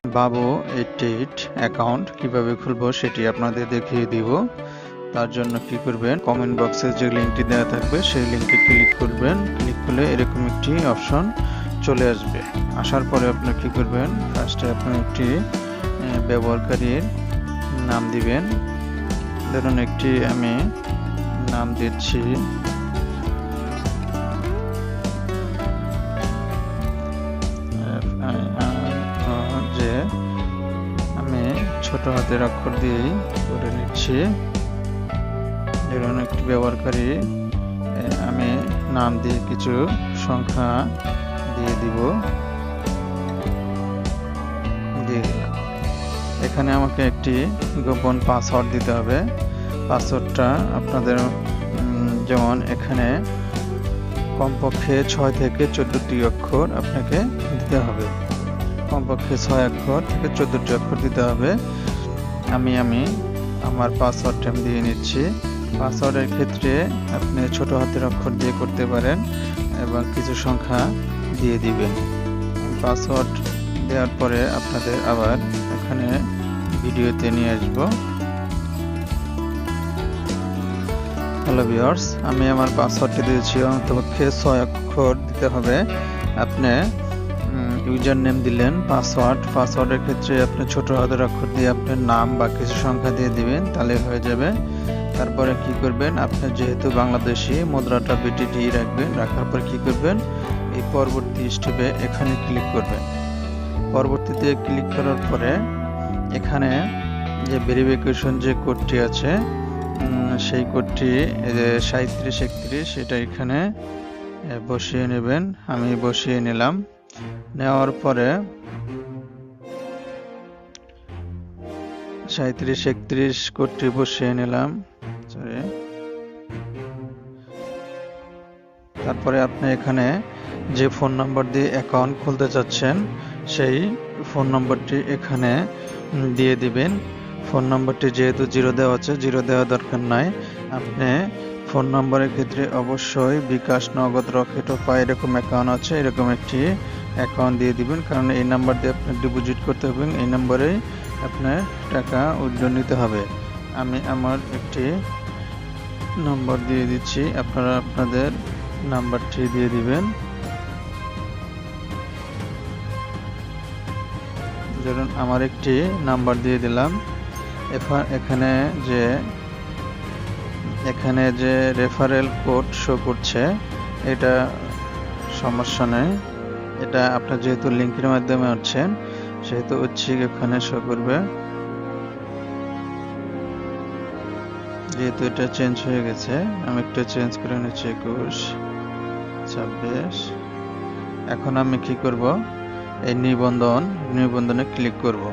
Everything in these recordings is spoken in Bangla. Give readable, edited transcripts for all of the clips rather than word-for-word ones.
বাবু 88 অ্যাকাউন্ট কিভাবে খুলবো সেটি আপনাদের দেখিয়ে দিব। তার জন্য কি করবেন, কমেন্ট বক্সে যে লিঙ্কটি দেওয়া থাকবে সেই লিঙ্কে ক্লিক করবেন। ক্লিক করলে এরকম একটি অপশন চলে আসবে। আসার পরে আপনি কি করবেন, ফার্স্টে আপনি একটি ব্যবহারকারীর নাম দিবেন। ধরুন একটি আমি নাম দিচ্ছি যে আমি ছোট হাতের অক্ষর দিয়েই করে নিচ্ছি। ধরুন একটি ব্যবহারকারী আমি নাম দিয়ে কিছু সংখ্যা দিয়ে দিলাম। এখানে আমাকে একটি গোপন পাসওয়ার্ড দিতে হবে। পাসওয়ার্ডটা আপনাদের যেমন এখানে কমপক্ষে 6 থেকে 14টি অক্ষর আপনাকে দিতে হবে। কমপক্ষে 6 অক্ষর থেকে 14টি অক্ষর দিতে হবে। আমি আমার পাসওয়ার্ডটা দিয়ে নিচ্ছি। পাসওয়ার্ডের ক্ষেত্রে আপনি ছোট হাতের অক্ষর দিয়ে করতে পারেন এবং কিছু সংখ্যা দিয়ে দিবেন। পাসওয়ার্ড দেওয়ার পরে আপনাদের আবার এখানে ভিডিওতে নিয়ে আসবো। হ্যালো ভিউয়ার্স, আমি আমার পাসওয়ার্ডটি দিয়েছি, অন্তপক্ষে 6 অক্ষর দিতে হবে। আপনি ইউজার নেম দিলেন, পাসওয়ার্ডের ক্ষেত্রে আপনি ছোট হাতের অক্ষর দিয়ে আপনার নাম বা কিছু সংখ্যা দিয়ে দিবেন, তাহলে হয়ে যাবে। তারপরে কি করবেন, আপনি যেহেতু বাংলাদেশি মুদ্রাটা বিটিডি রাখবেন। রাখার পর কি করবেন, এই পরবর্তী স্টেপে এখানে ক্লিক করবেন। পরবর্তীতে ক্লিক করার পরে এখানে যে ভেরিফিকেশন যে কোডটি আছে সেই কোডটি 3731 সেটা এখানে বসিয়ে নেবেন। আমি বসিয়ে নিলাম। নেওয়ার পরে 3731 কোডটি বসিয়ে নিলাম। তারপরে আপনি এখানে যে ফোন নম্বর দিয়ে অ্যাকাউন্ট খুলতে চাচ্ছেন সেই ফোন নম্বরটি এখানে দিয়ে দিবেন। ফোন নম্বরটি যেহেতু 0 দেওয়া আছে, 0 দেওয়া দরকার নাই। আপনি ফোন নম্বরের ক্ষেত্রে অবশ্যই বিকাশ, নগদ, রকেট ও পাই এরকম অ্যাকাউন্ট আছে, এরকম একটি অ্যাকাউন্ট দিয়ে দিবেন। কারণ এই নাম্বার দিয়ে আপনি ডিপোজিট করতে হবে, এই নম্বরেই আপনার টাকা উইথড্র নিতে হবে। আমি আমার একটি নম্বর দিয়ে দিচ্ছি, আপনারা আপনাদের নাম্বারটি দিয়ে দিবেন। ধরুন আমার একটি নাম্বার দিয়ে দিলাম। এখানে যে রেফারেল কোড শো করছে এটা সমস্যা নেই, এটা আপনার যেহেতু লিঙ্কের মাধ্যমে হচ্ছেন সেহেতু এখানে শো করবে। যেহেতু এটা চেঞ্জ হয়ে গেছে, আমি একটু চেঞ্জ করে নিচ্ছি 21 26। এখন আমি কি করব, এই নিবন্ধনে ক্লিক করব।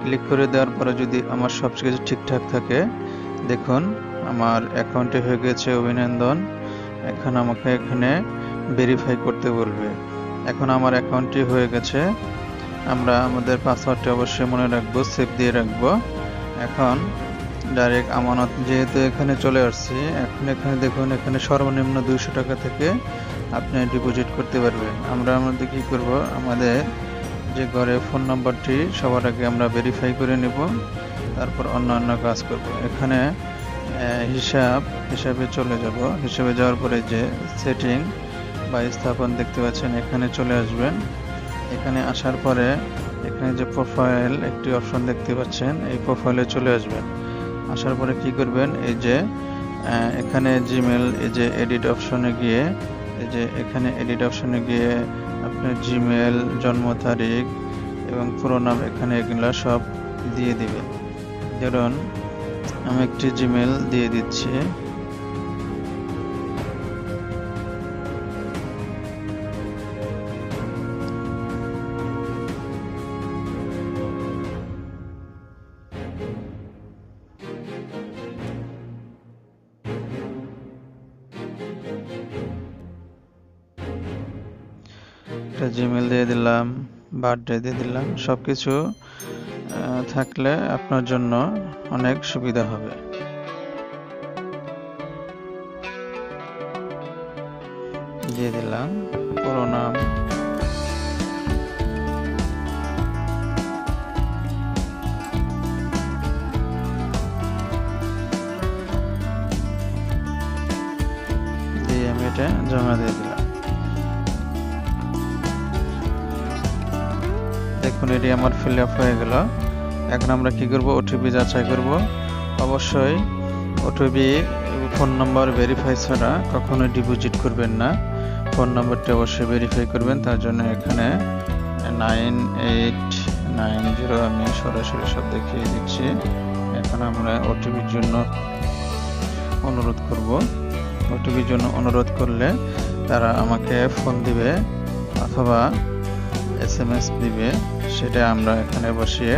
ক্লিক করে দেওয়ার পরে যদি আমার সব কিছু ঠিকঠাক থাকে, দেখুন আমার অ্যাকাউন্টে হয়ে গেছে অভিনন্দন। এখন আমাকে এখানে ভেরিফাই করতে বলবে। এখন আমার অ্যাকাউন্টটি হয়ে গেছে। আমরা আমাদের পাসওয়ার্ডটি অবশ্যই মনে রাখবো, সেভ দিয়ে রাখবো। এখন ডাইরেক্ট আমানত যেহেতু এখানে চলে আসছি, এখন এখানে দেখুন এখানে সর্বনিম্ন 200 টাকা থেকে আপনি ডিপোজিট করতে পারবেন। আমাদের কি করব, আমাদের যে ঘরে ফোন নাম্বারটি সবার আগে আমরা ভেরিফাই করে নেব, তারপর অন্যান্য কাজ করব। এখানে হিসাবে চলে যাব। হিসাবে যাওয়ার পরে যে সেটিং বা স্থাপন দেখতে পাচ্ছেন এখানে চলে আসবেন। এখানে আসার পরে এখানে যে প্রোফাইল একটি অপশন দেখতে পাচ্ছেন, এই প্রোফাইলে চলে আসবেন। আসার পরে কি করবেন, এই যে এখানে জিমেল, এই যে এডিট অপশনে গিয়ে আপনার জিমেল, জন্ম তারিখ এবং পুরো নাম এখানে এগুলা সব দিয়ে দিবেন। ধরুন আমি একটি জিমেল দিয়ে দিচ্ছি। একটা জিমেল দিয়ে দিলাম, বার্থডে দিয়ে দিলাম। সবকিছু থাকলে আপনার জন্য অনেক সুবিধা হবে। দিয়ে দিলাম পুরো নাম। দেখুন এটি আমার ফিল আপ হয়ে গেল। এখন আমরা কি করব, ওটিপি যাচাই করব। অবশ্যই ওটিপি ফোন নাম্বার ভেরিফাই ছাড়া কখনোই ডিপোজিট করবেন না। ফোন নাম্বারটি অবশ্যই ভেরিফাই করবেন। তার জন্য এখানে 9890 আমি সরাসরি সব দেখিয়ে দিচ্ছি। এখন আমরা ওটিপির জন্য অনুরোধ করব। ওটিপির জন্য অনুরোধ করলে তারা আমাকে ফোন দিবে অথবা SMS দিবে, সেটা আমরা এখানে বসিয়ে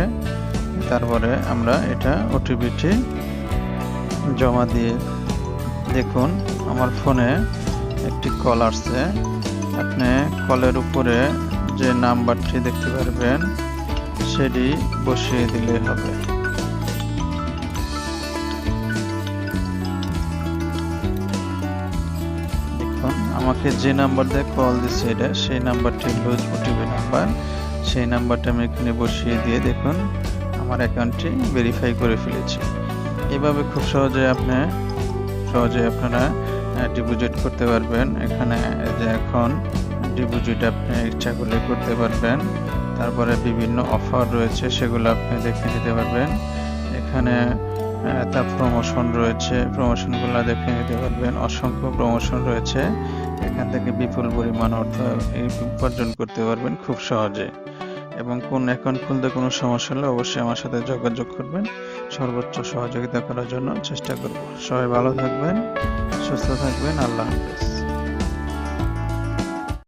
তারপরে আমরা এটা ওটিপিটি জমা দিয়ে, দেখুন আমার ফোনে একটি কল আসছে। আপনি কলের উপরে যে নাম্বারটি দেখতে পারবেন সেটি বসিয়ে দিলে হবে। দেখুন আমাকে যে নাম্বার দিয়ে কল দিচ্ছে এটা সেই নাম্বারটি লুজ ওটিপি নাম্বার। সেই নাম্বারটা আমি এখানে বসিয়ে দিয়ে দেখুন আমার অ্যাকাউন্টটি ভেরিফাই করে ফেলেছি। এভাবে খুব সহজে আপনারা ডিপোজিট করতে পারবেন। এখানে যে এখন ডিপোজিট আপনি ইচ্ছা করলে করতে পারবেন। তারপরে বিভিন্ন অফার রয়েছে, সেগুলো আপনি দেখে নিতে পারবেন। এখানে তার প্রমোশন রয়েছে, প্রমোশনগুলো দেখে নিতে পারবেন। অসংখ্য প্রমোশন রয়েছে, এখান থেকে বিপুল পরিমাণ অর্থ উপার্জন করতে পারবেন খুব সহজে। এবং কোন অ্যাকাউন্ট খুলতে কোনো সমস্যা হলে অবশ্যই আমার সাথে যোগাযোগ করবেন। সর্বোচ্চ সহযোগিতা করার জন্য চেষ্টা করব। সবাই ভালো থাকবেন, সুস্থ থাকবেন। আল্লাহ হাফেজ।